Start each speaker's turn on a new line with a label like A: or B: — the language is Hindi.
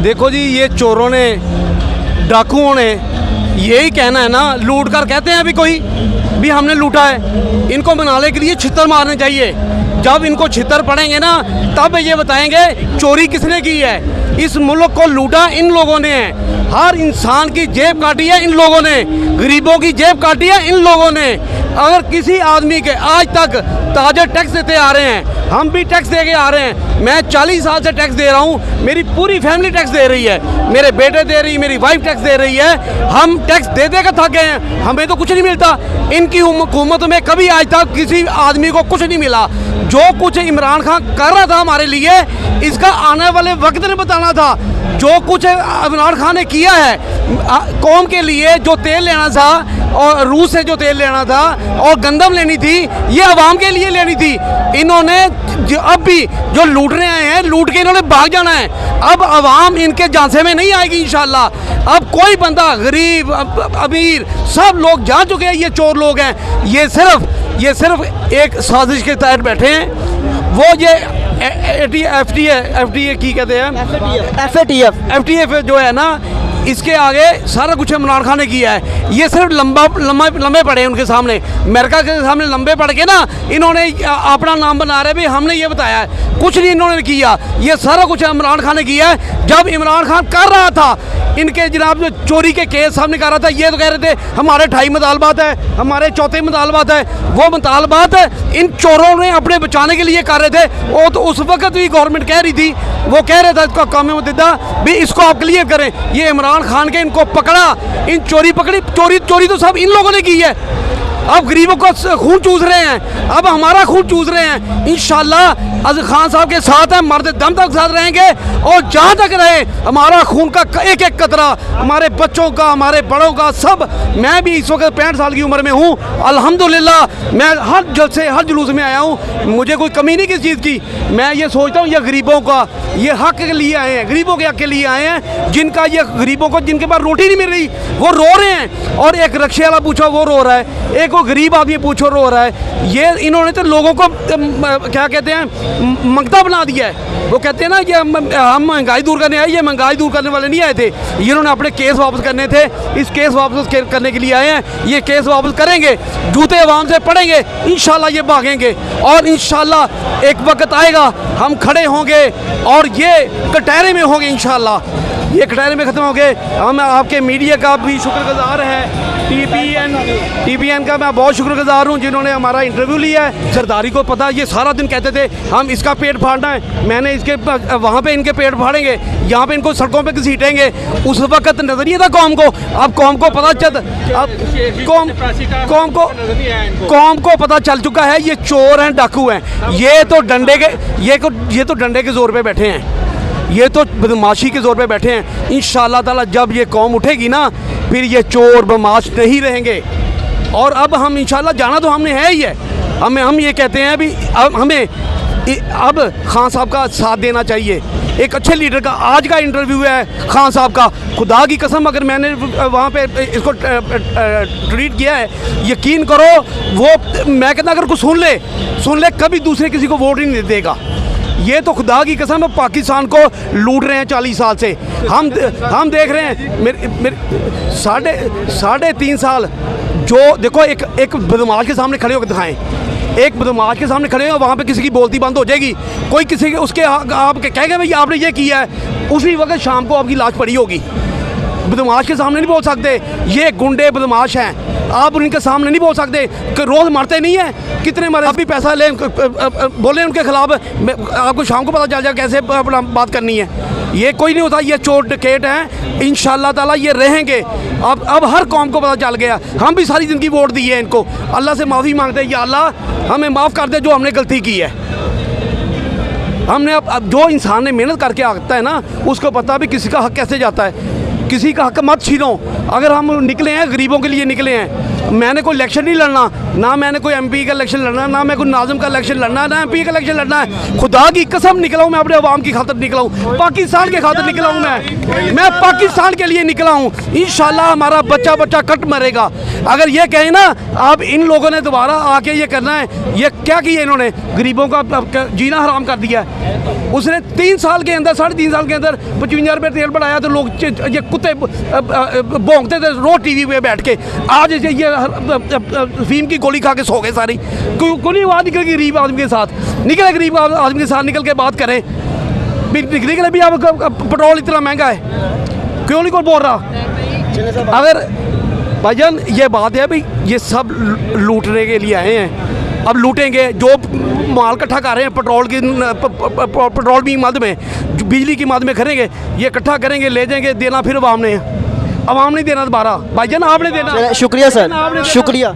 A: देखो जी, ये चोरों ने, डाकुओं ने यही कहना है ना, लूट कर कहते हैं अभी कोई भी हमने लूटा है। इनको मनाने के लिए छितर मारने चाहिए। जब इनको छितर पड़ेंगे ना, तब ये बताएंगे चोरी किसने की है। इस मुल्क को लूटा इन लोगों ने है। हर इंसान की जेब काटी है इन लोगों ने, गरीबों की जेब काटी है इन लोगों ने। अगर किसी आदमी के आज तक ताजे टैक्स देते आ रहे हैं, हम भी टैक्स दे के आ रहे हैं। मैं 40 साल से टैक्स दे रहा हूँ, मेरी पूरी फैमिली टैक्स दे रही है, मेरे बेटे दे रही, मेरी वाइफ टैक्स दे रही है। हम टैक्स दे दे कर थक गए हैं, हमें तो कुछ नहीं मिलता। इनकी हुकूमत में कभी आज तक किसी आदमी को कुछ नहीं मिला। जो कुछ इमरान खान कर रहा था हमारे लिए, इसका आने वाले वक्त ने बताना था। जो कुछ इमरान खान ने किया है कौम के लिए, जो तेल लेना था और रूस से जो तेल लेना था और गंदम लेनी थी, ये अवाम के लिए लेनी थी। इन्होंने अब भी जो लूटने आए हैं, लूट के इन्होंने भाग जाना है। अब अवाम इनके झांसे में नहीं आएगी इंशाल्लाह। अब कोई बंदा, गरीब अमीर, सब लोग जान चुके हैं ये चोर लोग हैं। ये सिर्फ एक साजिश के तहत बैठे हैं। वो ये एफटीए की कहते हैं, एफटीएफ जो है ना, इसके आगे सारा कुछ इमरान खान ने किया है। ये सिर्फ लंबे पड़े हैं उनके सामने, अमेरिका के सामने लंबे पड़ के ना, इन्होंने अपना नाम बना रहे भाई हमने ये बताया है। कुछ नहीं इन्होंने किया, ये सारा कुछ इमरान खान ने किया है। जब इमरान खान कर रहा था, इनके जनाब जो चोरी के केस सामने कर रहा था, ये तो कह रहे थे हमारे 2.5 मुतालबात है, हमारे 4थे मुतालबात है। वो मुतालबात इन चोरों ने अपने बचाने के लिए कर रहे थे। वो तो उस वक्त भी गवर्नमेंट कह रही थी, वो कह रहे था इसका कौमी मुद्दा भी इसको आप क्लियर करें। ये इमरान खान के इनको पकड़ा, इन चोरी पकड़ी, चोरी तो सब इन लोगों ने की है। अब गरीबों का खून चूस रहे हैं, अब हमारा खून चूस रहे हैं। इंशाल्लाह अज़र खान साहब के साथ हैं, मरते दम तक साथ रहेंगे। और जहाँ तक रहे हमारा खून का एक एक कतरा, हमारे बच्चों का, हमारे बड़ों का, सब। मैं भी इस वक्त 65 साल की उम्र में हूँ, अल्हम्दुलिल्लाह। मैं हर जलसे, हर जुलूस में आया हूँ, मुझे कोई कमी नहीं किस चीज़ की। मैं ये सोचता हूँ ये गरीबों का, ये हक के लिए आए हैं, गरीबों के हक के लिए आए हैं। जिनका ये गरीबों को, जिनके पास रोटी नहीं मिल रही, वो रो रहे हैं। और एक रिक्शे वाला पूछो वो रो रहा है, एक वो गरीब आदमी पूछो रो रहा है। ये इन्होंने तो लोगों को क्या कहते हैं, मंगता बना दिया है। वो कहते हैं ना कि हम महंगाई दूर करने आए, ये महंगाई दूर करने वाले नहीं आए थे। इन्होंने अपने केस वापस करने थे, इस केस वापस करने के लिए आए हैं। ये केस वापस करेंगे, जूते अवाम से पड़ेंगे, इंशाल्लाह ये भागेंगे। और इंशाल्लाह एक वक्त आएगा हम खड़े होंगे और ये कटहरे में होंगे इंशाल्लाह। ये कटहरे में ख़त्म हो गए। हम आपके मीडिया का भी शुक्रगुजार हैं, टीपीएन का मैं बहुत शुक्रगुजार हूँ जिन्होंने हमारा इंटरव्यू लिया है। सरदारी को पता, ये सारा दिन कहते थे हम इसका पेट फाड़ना है, मैंने इसके वहाँ पे इनके पेट फाड़ेंगे, यहाँ पे इनको सड़कों पे घसीटेंगे। उस वक्त नज़रिया था कौम को। अब कौम को पता चल, अब कौम को पता चल चुका है ये चोर हैं, डाकू हैं। ये तो डंडे के जोर पे बैठे हैं, ये तो बदमाशी के जोर पे बैठे हैं। इंशाअल्लाह ताला जब ये कौम उठेगी ना, फिर ये चोर बदमाश नहीं रहेंगे। और अब हम इंशाअल्लाह, जाना तो हमने है ही है। हम ये कहते हैं अभी अब खान साहब का साथ देना चाहिए, एक अच्छे लीडर का। आज का इंटरव्यू है खान साहब का, खुदा की कसम अगर मैंने वहाँ पे इसको ट्वीट किया है, यकीन करो वो, मैं कहता अगर कुछ सुन ले कभी दूसरे किसी को वोट ही नहीं देगा। ये तो खुदा की कसम है, पाकिस्तान को लूट रहे हैं 40 साल से। हम देख रहे हैं मेरे 3.5 साल। जो देखो एक बदमाश के सामने खड़े होकर दिखाएं, एक बदमाश के सामने खड़े हो, वहाँ पे किसी की बोलती बंद हो जाएगी। कोई किसी के उसके आप कहेंगे भाई आपने ये किया है, उसी वक्त शाम को आपकी लाश पड़ी होगी। बदमाश के सामने नहीं बोल सकते, ये गुंडे बदमाश हैं, आप उनके सामने नहीं बोल सकते। रोज़ मरते नहीं हैं, कितने मरे। आप भी पैसा लें, बोले उनके खिलाफ, आपको शाम को पता चल जाए कैसे बात करनी है। ये कोई नहीं होता, ये चोर डकैत हैं। इंशाअल्लाह ताला ये रहेंगे। अब हर कौम को पता चल गया। हम भी सारी ज़िंदगी वोट दिए हैं इनको, अल्लाह से माफ़ी मांगते हैं, या अल्लाह हमें माफ़ कर दे जो हमने गलती की है। हमने अब जो इंसान ने मेहनत करके आता है ना, उसको पता भी किसी का हक कैसे जाता है। किसी का हक मत छीनो। अगर हम निकले हैं गरीबों के लिए निकले हैं, मैंने कोई इलेक्शन नहीं लड़ना, ना मैंने कोई एमपी का इलेक्शन लड़ना, ना मैं कोई नाज़िम का इलेक्शन लड़ना, ना एमपी का इलेक्शन लड़ना है। खुदा की कसम निकला हूँ मैं, अपने अवाम की खातिर निकला हूँ, पाकिस्तान के खातिर निकला हूँ मैं पाकिस्तान के लिए निकला हूँ। इंशाल्लाह हमारा बच्चा बच्चा कट मरेगा। अगर ये कहें ना आप इन लोगों ने दोबारा आके ये करना है, ये क्या किया इन्होंने, गरीबों का जीना हराम कर दिया है। उसने 3 साल के अंदर, 3.5 साल के अंदर 55 रुपये तेल बढ़ाया तो लोग ये कुत्ते भौंकते थे रोज टीवी पे बैठ के। आज ये फीम की गोली खा के सो गए सारी। कोई आवाज़ निकल गई गरीब आदमी के साथ, निकले गरीब आदमी के साथ निकल के बात करें। निकले भी अब पेट्रोल इतना महंगा है, क्यों नहीं कोई बोल रहा। अगर भाईजान ये बात है भाई, ये सब लूटने के लिए आए हैं, अब लूटेंगे। जो माल इकट्ठा कर रहे हैं पेट्रोल की मद में, बिजली की मद में करेंगे, ये इकट्ठा करेंगे, ले जाएंगे, देना फिर अवाम ने, अवाम नहीं देना दोबारा। भाईजान आपने देना।
B: शुक्रिया सर, शुक्रिया।